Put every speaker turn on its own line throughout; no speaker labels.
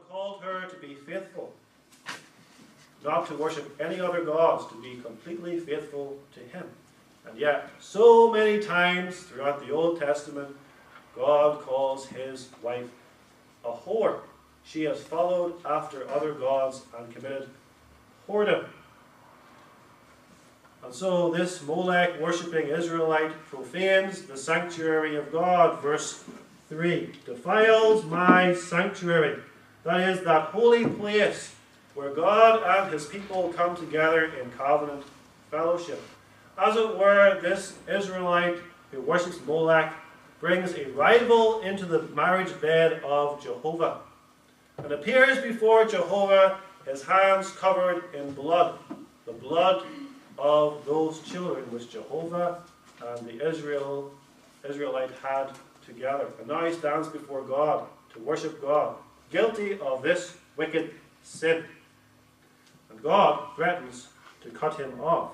called her to be faithful, not to worship any other gods, to be completely faithful to him. And yet, so many times throughout the Old Testament, God calls his wife a whore. She has followed after other gods and committed whoredom. And so this Molech worshipping Israelite profanes the sanctuary of God. Verse 3, defiles my sanctuary. That is, that holy place where God and his people come together in covenant fellowship. As it were, this Israelite who worships Molech brings a rival into the marriage bed of Jehovah, and appears before Jehovah, his hands covered in blood, the blood of those children which Jehovah and the Israelite had together. And now he stands before God to worship God, guilty of this wicked sin. And God threatens to cut him off.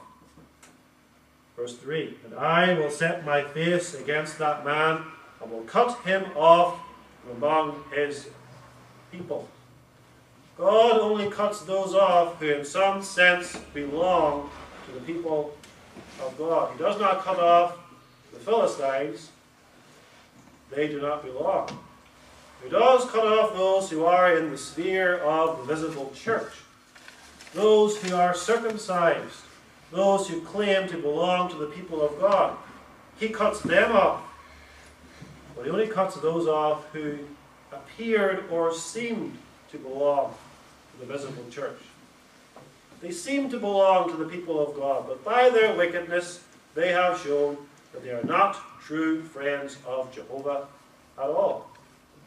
Verse 3, and I will set my face against that man, and will cut him off from among his people. God only cuts those off who in some sense belong to the people of God. He does not cut off the Philistines. They do not belong. He does cut off those who are in the sphere of the visible church, those who are circumcised, those who claim to belong to the people of God. He cuts them off. But he only cuts those off who appeared or seemed to belong to the visible church. They seem to belong to the people of God, but by their wickedness they have shown that they are not true friends of Jehovah at all.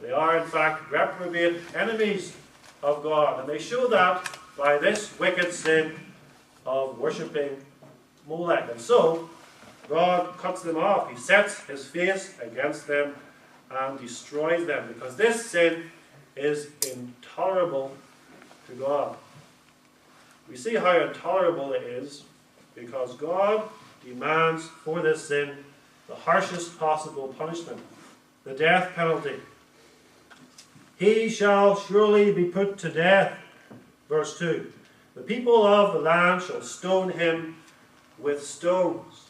They are in fact reprobate enemies of God, and they show that by this wicked sin of worshipping Molech. And so God cuts them off. He sets his face against them and destroys them, because this sin is intolerable to God. We see how intolerable it is because God demands for this sin the harshest possible punishment, the death penalty. He shall surely be put to death. Verse 2. The people of the land shall stone him with stones.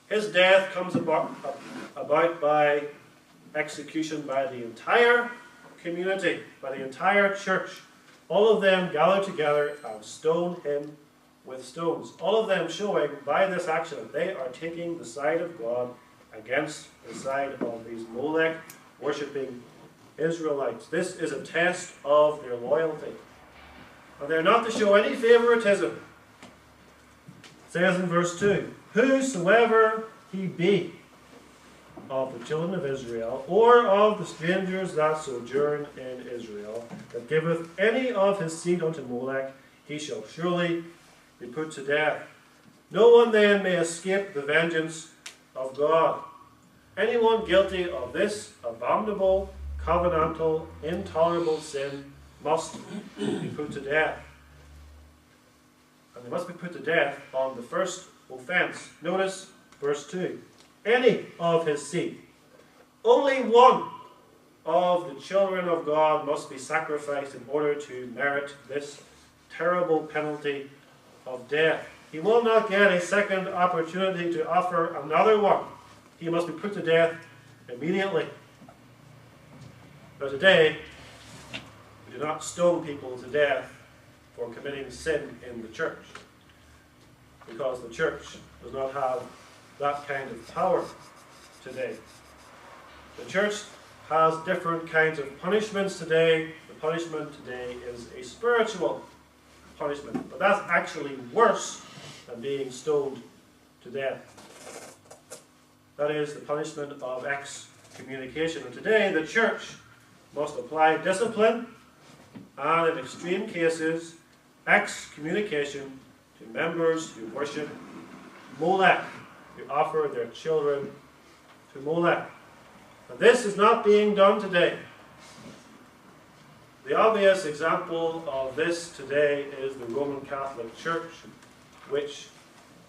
His death comes about by execution by the entire community, by the entire church. All of them gather together and stone him with stones. All of them showing by this action that they are taking the side of God against the side of these Molech worshipping Israelites. This is a test of their loyalty. And they are not to show any favoritism. It says in verse 2, whosoever he be of the children of Israel, or of the strangers that sojourn in Israel, that giveth any of his seed unto Molech, he shall surely be put to death. No one then may escape the vengeance of God. Anyone guilty of this abominable, covenantal, intolerable sin must be put to death. And they must be put to death on the first offense. Notice verse 2. Any of his seed. Only one of the children of God must be sacrificed in order to merit this terrible penalty of death. He will not get a second opportunity to offer another one. He must be put to death immediately. But today, we do not stone people to death for committing sin in the church, because the church does not have that kind of power today. The church has different kinds of punishments today. The punishment today is a spiritual punishment, but that's actually worse than being stoned to death. That is the punishment of excommunication. And today the church must apply discipline and, in extreme cases, excommunication to members who worship Molech, who offer their children to Molech. And this is not being done today. The obvious example of this today is the Roman Catholic Church, which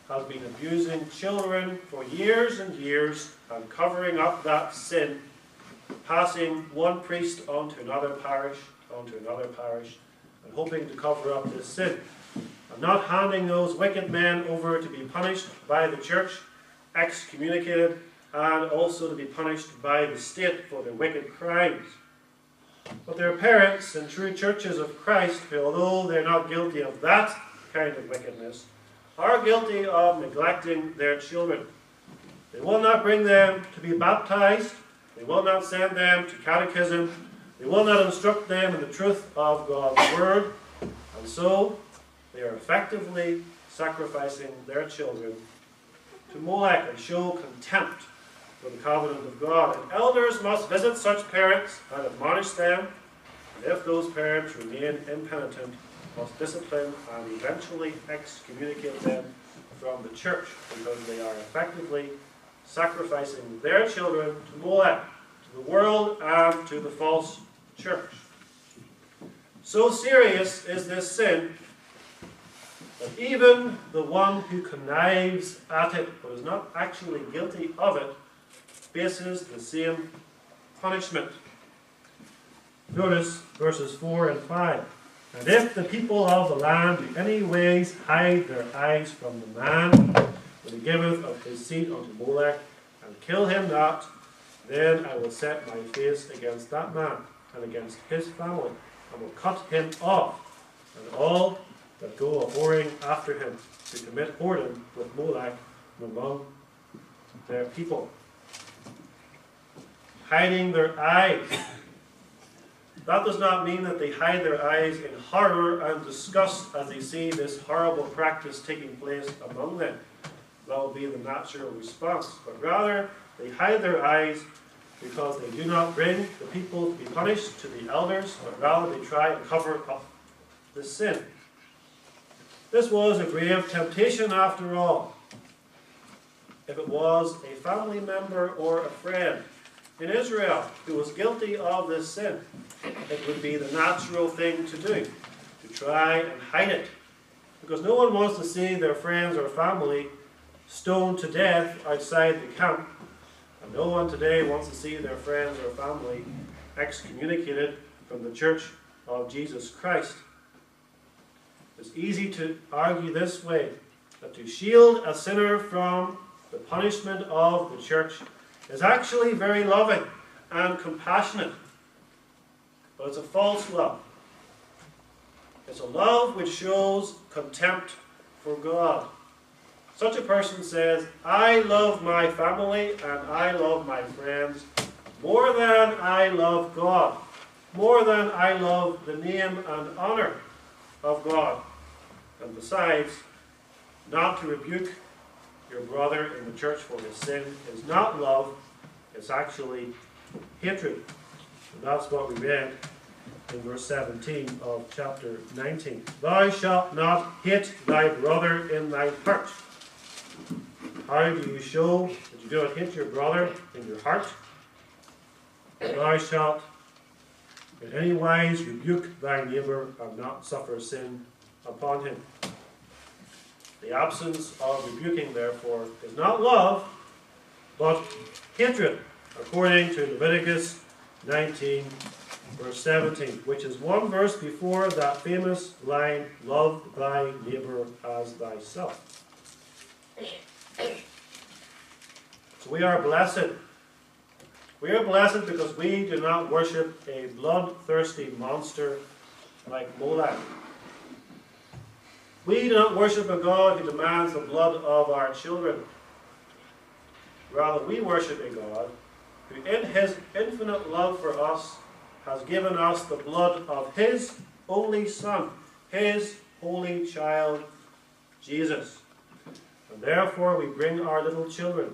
has been abusing children for years and years and covering up that sin passing one priest on to another parish, and hoping to cover up this sin, and not handing those wicked men over to be punished by the church, excommunicated, and also to be punished by the state for their wicked crimes. But their parents in true churches of Christ, who, although they're not guilty of that kind of wickedness, are guilty of neglecting their children. They will not bring them to be baptized. They will not send them to catechism. They will not instruct them in the truth of God's word. And so they are effectively sacrificing their children to Molech and show contempt for the covenant of God. And elders must visit such parents and admonish them. And if those parents remain impenitent, must discipline and eventually excommunicate them from the church, because they are effectively sacrificing their children to Molech, to the world, and to the false church. So serious is this sin that even the one who connives at it but is not actually guilty of it faces the same punishment. Notice verses 4 and 5. And if the people of the land do any ways hide their eyes from the man, when he giveth of his seed unto Molech, and kill him not, then I will set my face against that man, and against his family, and will cut him off, and all that go a whoring after him, to commit whoredom with Molech from among their people. Hiding their eyes. That does not mean that they hide their eyes in horror and disgust as they see this horrible practice taking place among them. That will be the natural response. But rather, they hide their eyes because they do not bring the people to be punished to the elders, but rather they try to cover up the sin. This was a grave temptation after all. If it was a family member or a friend in Israel who was guilty of this sin, it would be the natural thing to do, to try and hide it. Because no one wants to see their friends or family stoned to death outside the camp. And no one today wants to see their friends or family excommunicated from the Church of Jesus Christ. It's easy to argue this way, that to shield a sinner from the punishment of the church is actually very loving and compassionate. But it's a false love. It's a love which shows contempt for God. Such a person says, I love my family and I love my friends more than I love God, more than I love the name and honor of God. And besides, not to rebuke your brother in the church for his sin is not love, it's actually hatred. And that's what we read in verse 17 of chapter 19. Thou shalt not hate thy brother in thy heart. How do you show that you do not hate your brother in your heart? Thou shalt in any wise rebuke thy neighbour and not suffer sin upon him. The absence of rebuking, therefore, is not love, but hatred, according to Leviticus 19, verse 17, which is one verse before that famous line, love thy neighbour as thyself. So we are blessed. We are blessed because we do not worship a bloodthirsty monster like Molech. We do not worship a God who demands the blood of our children. Rather, we worship a God who in his infinite love for us has given us the blood of his only Son, his holy child, Jesus. And therefore we bring our little children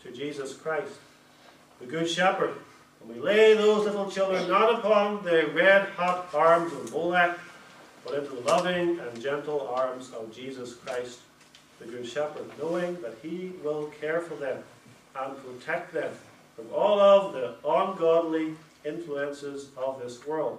to Jesus Christ, the Good Shepherd. And we lay those little children not upon the red-hot arms of Molech, but into the loving and gentle arms of Jesus Christ, the Good Shepherd, knowing that he will care for them and protect them from all of the ungodly influences of this world.